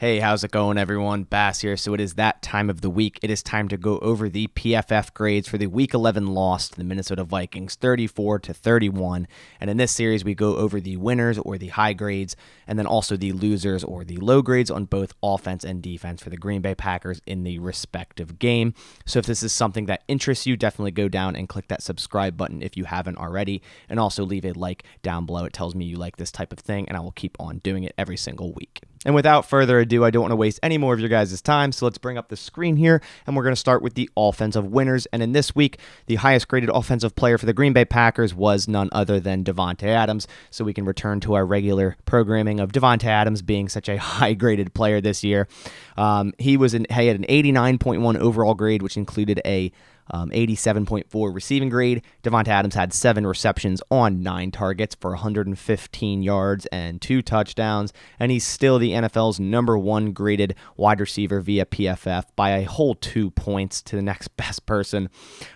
Hey, how's it going, everyone? Bass here. So it is that time of the week. It is time to go over the PFF grades for the Week 11 loss to the Minnesota Vikings, 34-31. And in this series, we go over the winners or the high grades, and then also the losers or the low grades on both offense and defense for the Green Bay Packers in the respective game. So if this is something that interests you, definitely go down and click that subscribe button if you haven't already, and also leave a like down below. It tells me you like this type of thing, and I will keep on doing it every single week. And without further ado, I don't want to waste any more of your guys' time, so let's bring up the screen here, and we're going to start with the offensive winners. And in this week, the highest graded offensive player for the Green Bay Packers was none other than Davante Adams, so we can return to our regular programming of Davante Adams being such a high-graded player this year. He had an 89.1 overall grade, which included a 87.4 receiving grade. Davante Adams had 7 receptions on 9 targets for 115 yards and 2 touchdowns, and he's still the NFL's number 1 graded wide receiver via PFF by a whole 2 points to the next best person.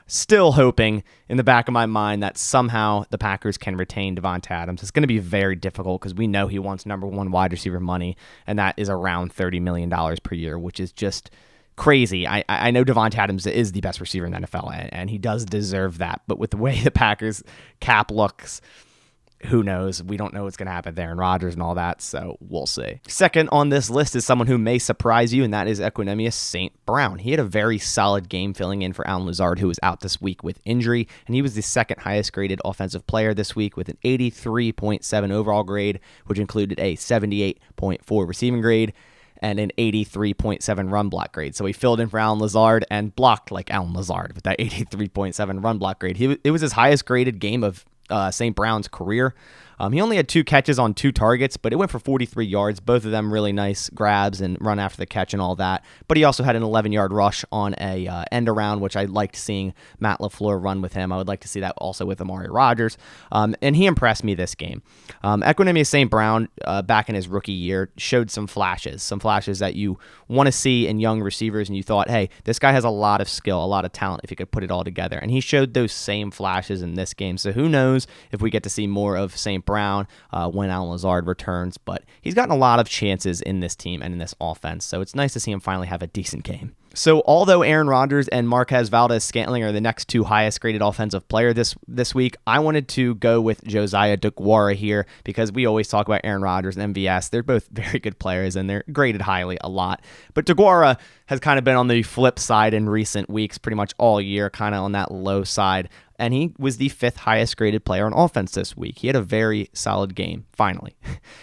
Still hoping in the back of my mind that somehow the Packers can retain Davante Adams. It's going to be very difficult because we know he wants number 1 wide receiver money, and that is around $30 million per year, which is just crazy. I know Davante Adams is the best receiver in the NFL, and he does deserve that. But with the way the Packers cap looks, who knows? We don't know what's going to happen there, and Rodgers and all that, so we'll see. Second on this list is someone who may surprise you, and that is Equanimetus St. He had a very solid game filling in for Allen Lazard, who was out this week with injury, and he was the second highest graded offensive player this week with an 83.7 overall grade, which included a 78.4 receiving grade and an 83.7 run block grade. So he filled in for Allen Lazard and blocked like Allen Lazard with that 83.7 run block grade. It was his highest graded game of St. Brown's career. He only had 2 catches on 2 targets, but it went for 43 yards. Both of them really nice grabs and run after the catch and all that. But he also had an 11-yard rush on a end around, which I liked seeing Matt LaFleur run with him. I would like to see that also with Amari Rodgers. And he impressed me this game. Equanimetus St. Brown, back in his rookie year, showed some flashes that you want to see in young receivers, and you thought, hey, this guy has a lot of skill, a lot of talent if he could put it all together. And he showed those same flashes in this game. So who knows if we get to see more of St. Brown when Allen Lazard returns, but he's gotten a lot of chances in this team and in this offense, so it's nice to see him finally have a decent game. So although Aaron Rodgers and Marquez Valdes-Scantling are the next 2 highest graded offensive player this week, I wanted to go with Josiah Deguara here because we always talk about Aaron Rodgers and MVS. They're both very good players and they're graded highly a lot. But Deguara has kind of been on the flip side in recent weeks, pretty much all year, kind of on that low side. And he was the 5th highest graded player on offense this week. He had a very solid game, finally.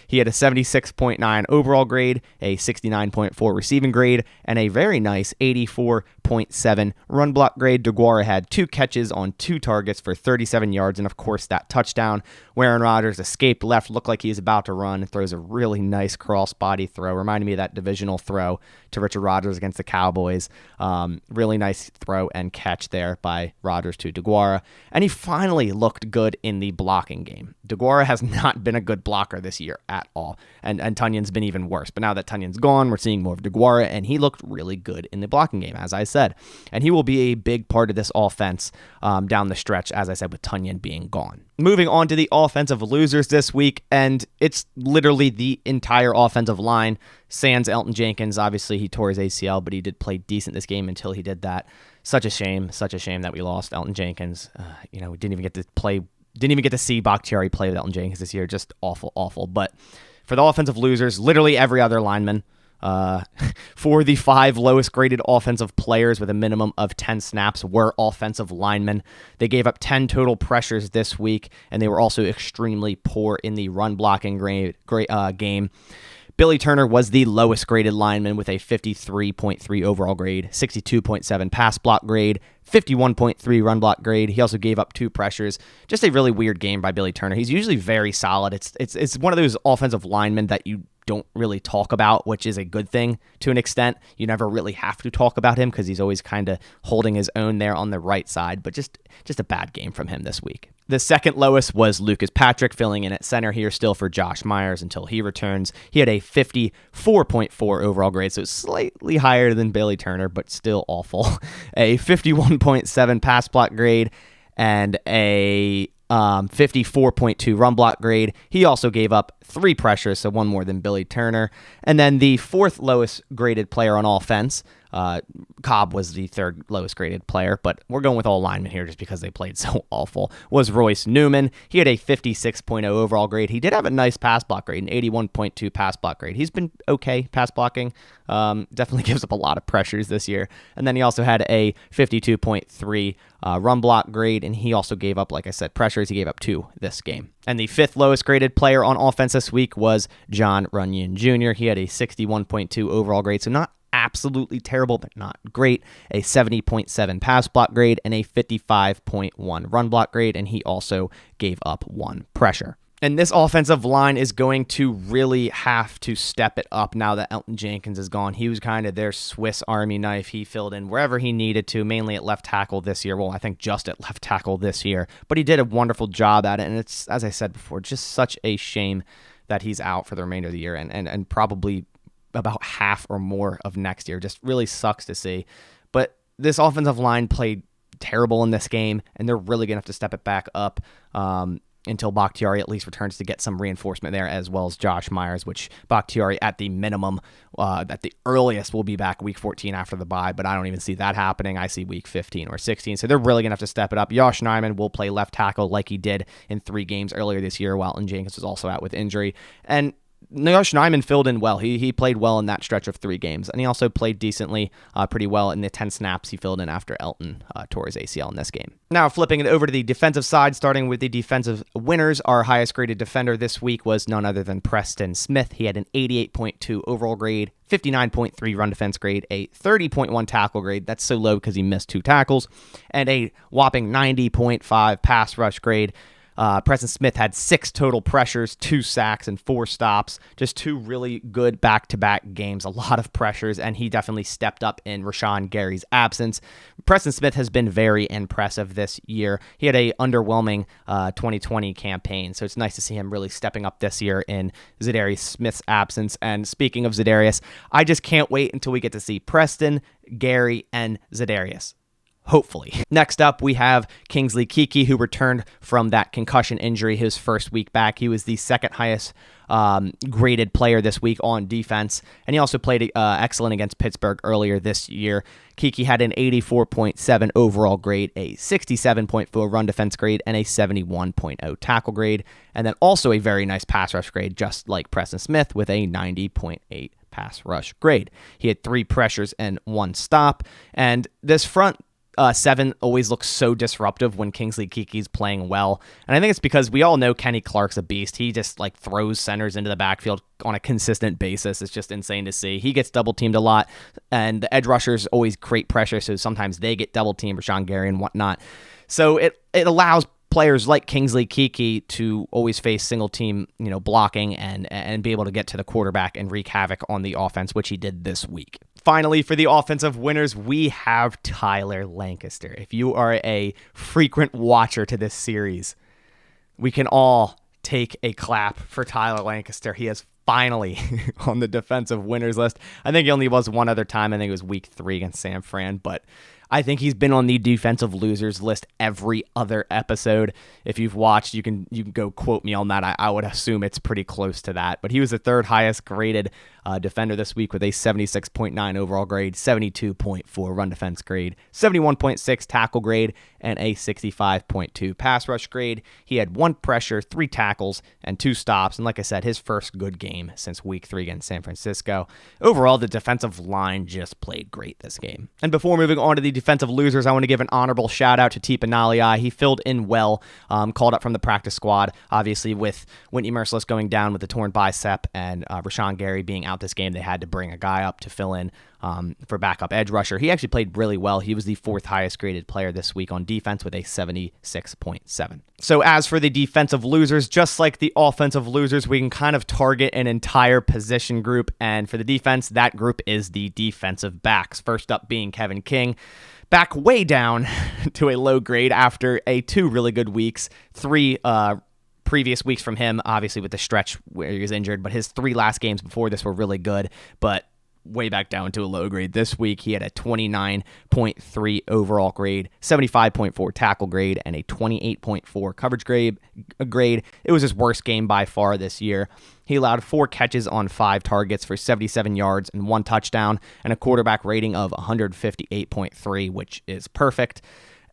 He had a 76.9 overall grade, a 69.4 receiving grade, and a very nice 84.7 run block grade. Deguara had 2 catches on 2 targets for 37 yards, and of course that touchdown where Aaron Rodgers escaped left, looked like he was about to run, and throws a really nice cross-body throw. Reminded me of that divisional throw to Richard Rodgers against the Cowboys. Really nice throw and catch there by Rodgers to Deguara. And he finally looked good in the blocking game. Deguara has not been a good blocker this year at all. And Tunyon's been even worse. But now that Tunyon's gone, we're seeing more of Deguara, and he looked really good in the blocking game, as I said. And he will be a big part of this offense down the stretch, as I said, with Tunyon being gone. Moving on to the offensive losers this week, and it's literally the entire offensive line. Sans Elton Jenkins, obviously he tore his ACL, but he did play decent this game until he did that. Such a shame that we lost Elton Jenkins. We didn't even get to see Bakhtiari play with Elton Jenkins this year. Just awful. But for the offensive losers, literally every other lineman. For the 5 lowest graded offensive players with a minimum of 10 snaps were offensive linemen. They gave up 10 total pressures this week, and they were also extremely poor in the run blocking game. Billy Turner was the lowest graded lineman with a 53.3 overall grade, 62.7 pass block grade, 51.3 run block grade. He also gave up 2 pressures. Just a really weird game by Billy Turner. He's usually very solid. It's one of those offensive linemen that you don't really talk about, which is a good thing to an extent. You never really have to talk about him because he's always kind of holding his own there on the right side, but just a bad game from him this week. The second lowest was Lucas Patrick, filling in at center here still for Josh Myers until he returns. He had a 54.4 overall grade, so it's slightly higher than Billy Turner, but still awful. A 51.7 pass block grade and a 54.2 run block grade. He also gave up 3 pressures, so 1 more than Billy Turner. And then the 4th lowest graded player on offense, Cobb was the 3rd lowest graded player, but we're going with all linemen here just because they played so awful, was Rayce Newman. He had a 56.0 overall grade. He did have a nice pass block grade, an 81.2 pass block grade. He's been okay pass blocking. Definitely gives up a lot of pressures this year. And then he also had a 52.3 run block grade, and he also gave up, like I said, pressures. He gave up 2 this game. And the 5th lowest graded player on offense this week was Jon Runyan Jr. He had a 61.2 overall grade, so not absolutely terrible, but not great. A 70.7 pass block grade and a 55.1 run block grade, and he also gave up 1 pressure. And this offensive line is going to really have to step it up now that Elgton Jenkins is gone. He was kind of their Swiss Army knife. He filled in wherever he needed to, mainly at left tackle this year. Well, I think just at left tackle this year. But he did a wonderful job at it, and it's, as I said before, just such a shame that he's out for the remainder of the year and probably about half or more of next year. Just really sucks to see. But this offensive line played terrible in this game, and they're really going to have to step it back up until Bakhtiari at least returns to get some reinforcement there, as well as Josh Myers, which Bakhtiari at the minimum, at the earliest, will be back week 14 after the bye, but I don't even see that happening. I see week 15 or 16, so they're really going to have to step it up. Josh Nijman will play left tackle like he did in 3 games earlier this year, while Elgton Jenkins was also out with injury. And Josh Nijman filled in well. He played well in that stretch of 3 games, and he also played decently, pretty well in the 10 snaps he filled in after Elgton tore his ACL in this game. Now, flipping it over to the defensive side, starting with the defensive winners, our highest graded defender this week was none other than Preston Smith. He had an 88.2 overall grade, 59.3 run defense grade, a 30.1 tackle grade. That's so low because he missed 2 tackles, and a whopping 90.5 pass rush grade. Preston Smith had 6 total pressures, 2 sacks, and 4 stops. Just 2 really good back-to-back games, a lot of pressures, and he definitely stepped up in Rashawn Gary's absence. Preston Smith has been very impressive this year. He had a underwhelming 2020 campaign, so it's nice to see him really stepping up this year in Zadarius Smith's absence. And speaking of Zadarius, I just can't wait until we get to see Preston, Gary, and Zadarius. Hopefully. Next up, we have Kingsley Keke, who returned from that concussion injury his first week back. He was the 2nd highest graded player this week on defense, and he also played excellent against Pittsburgh earlier this year. Keke had an 84.7 overall grade, a 67.4 run defense grade, and a 71.0 tackle grade, and then also a very nice pass rush grade, just like Preston Smith, with a 90.8 pass rush grade. He had 3 pressures and 1 stop, and this front 7 always looks so disruptive when Kingsley Keke's playing well. And I think it's because we all know Kenny Clark's a beast. He just throws centers into the backfield on a consistent basis. It's just insane to see. He gets double teamed a lot, and the edge rushers always create pressure, so sometimes they get double teamed, Rashawn Gary and whatnot. So it allows players like Kingsley Keke to always face single team, blocking and be able to get to the quarterback and wreak havoc on the offense, which he did this week. Finally, for the offensive winners, we have Tyler Lancaster. If you are a frequent watcher to this series, we can all take a clap for Tyler Lancaster. He is finally on the defensive winners list. I think he only was one other time. I think it was week 3 against San Fran, but I think he's been on the defensive losers list every other episode. If you've watched, you can go quote me on that. I would assume it's pretty close to that. But he was the 3rd highest graded defender this week with a 76.9 overall grade, 72.4 run defense grade, 71.6 tackle grade, and a 65.2 pass rush grade. He had 1 pressure, 3 tackles, and 2 stops. And like I said, his first good game since week 3 against San Francisco. Overall, the defensive line just played great this game. And before moving on to the defensive losers, I want to give an honorable shout out to Tipa Nalii. He filled in well, called up from the practice squad, obviously with Whitney Merciless going down with a torn bicep and Rashawn Gary being out this game. They had to bring a guy up to fill in for backup edge rusher. He actually played really well. He was the 4th highest graded player this week on defense with a 76.7. So as for the defensive losers, just like the offensive losers, we can kind of target an entire position group. And for the defense, that group is the defensive backs. First up being Kevin King. Back way down to a low grade after 2 really good weeks, 3 previous weeks from him, obviously with the stretch where he was injured, but his 3 last games before this were really good. But way back down to a low grade. This week, he had a 29.3 overall grade, 75.4 tackle grade, and a 28.4 coverage grade. It was his worst game by far this year. He allowed 4 catches on 5 targets for 77 yards and 1 touchdown, and a quarterback rating of 158.3, which is perfect.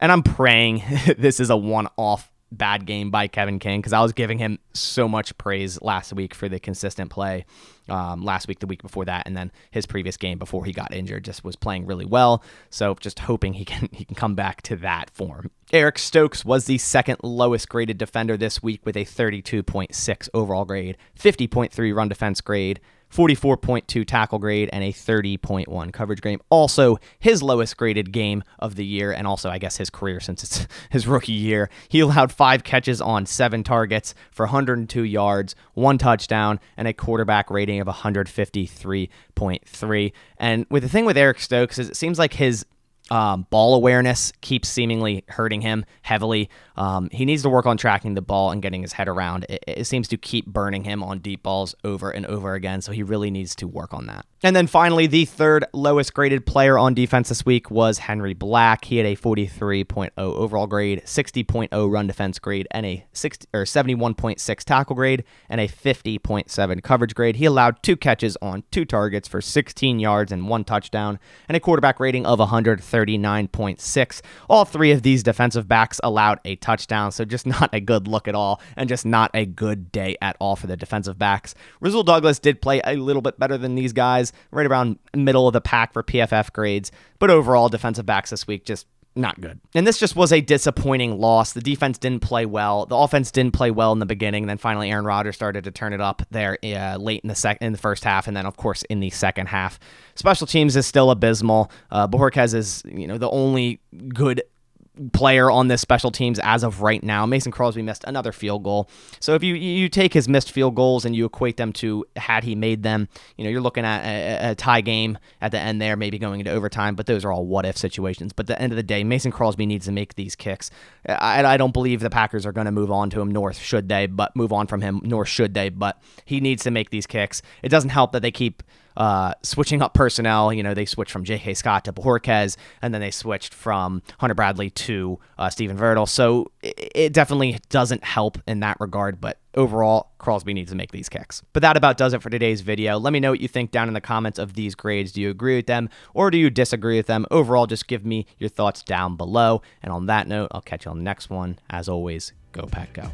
And I'm praying this is a one-off bad game by Kevin King, because I was giving him so much praise last week for the consistent play. Last week, the week before that, and then his previous game before he got injured just was playing really well. So just hoping he can come back to that form. Eric Stokes was the second lowest graded defender this week with a 32.6 overall grade, 50.3 run defense grade, 44.2 tackle grade, and a 30.1 coverage grade. Also, his lowest graded game of the year, and also, I guess, his career since it's his rookie year. He allowed 5 catches on 7 targets for 102 yards, 1 touchdown, and a quarterback rating of 153.3. And with the thing with Eric Stokes is it seems like his ball awareness keeps seemingly hurting him heavily. He needs to work on tracking the ball and getting his head around. It seems to keep burning him on deep balls over and over again, so he really needs to work on that. And then finally, the third lowest graded player on defense this week was Henry Black. He had a 43.0 overall grade, 60.0 run defense grade, and a 71.6 tackle grade, and a 50.7 coverage grade. He allowed 2 catches on 2 targets for 16 yards and 1 touchdown, and a quarterback rating of 139.6. All 3 of these defensive backs allowed a touchdown, so just not a good look at all, and just not a good day at all for the defensive backs. Rasul Douglas did play a little bit better than these guys, right around middle of the pack for PFF grades, but overall defensive backs this week just not good. And this just was a disappointing loss. The defense didn't play well. The offense didn't play well in the beginning. And then finally Aaron Rodgers started to turn it up there late in the first half, and then of course in the second half. Special teams is still abysmal. Bojorquez is the only good player on this special teams as of right now. Mason Crosby missed another field goal. So if you take his missed field goals and you equate them to had he made them, you're looking at a tie game at the end there, maybe going into overtime, but those are all what-if situations. But at the end of the day, Mason Crosby needs to make these kicks. I don't believe the Packers are going to move on to him, nor should they, but move on from him, nor should they, but he needs to make these kicks. It doesn't help that they keep switching up personnel. They switched from J.K. Scott to Bojorquez, and then they switched from Hunter Bradley to Steven Virtle. So it definitely doesn't help in that regard, but overall, Crosby needs to make these kicks. But that about does it for today's video. Let me know what you think down in the comments of these grades. Do you agree with them or do you disagree with them? Overall, just give me your thoughts down below. And on that note, I'll catch you on the next one. As always, go Pack Go.